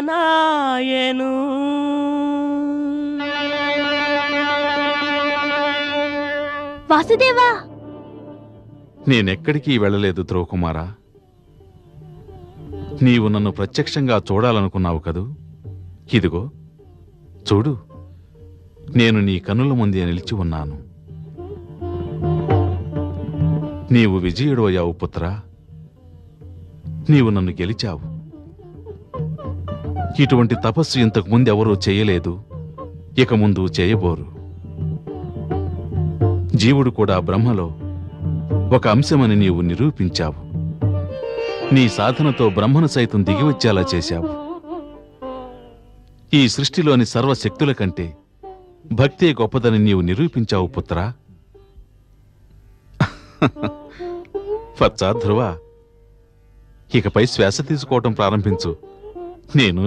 నాయను. వాసుదేవా, నేనెక్కడికి వెళ్ళలేదు ధ్రువకుమారా. నీవు నన్ను ప్రత్యక్షంగా చూడాలనుకున్నావు కదూ. ఇదిగో చూడు, నేను నీ కన్నుల ముందే నిలిచి ఉన్నాను. నీవు విజయుడవయ్యావు పుత్రా. నీవు నన్ను గెలిచావు. ఇటువంటి తపస్సు ఇంతకు ముందెవరూ చేయలేదు, ఇక ముందు చేయబోరు. జీవుడు కూడా బ్రహ్మలో ఒక అంశమని నీవు నిరూపించావు. నీ సాధనతో బ్రహ్మను సైతం దిగివచ్చేలా చేశావు. ఈ సృష్టిలోని సర్వశక్తుల కంటే భక్తే గొప్పదని నీవు నిరూపించావు పుత్రా. వత్సా ధ్రువ, ఇకపై శ్వాస తీసుకోవటం ప్రారంభించు. నేను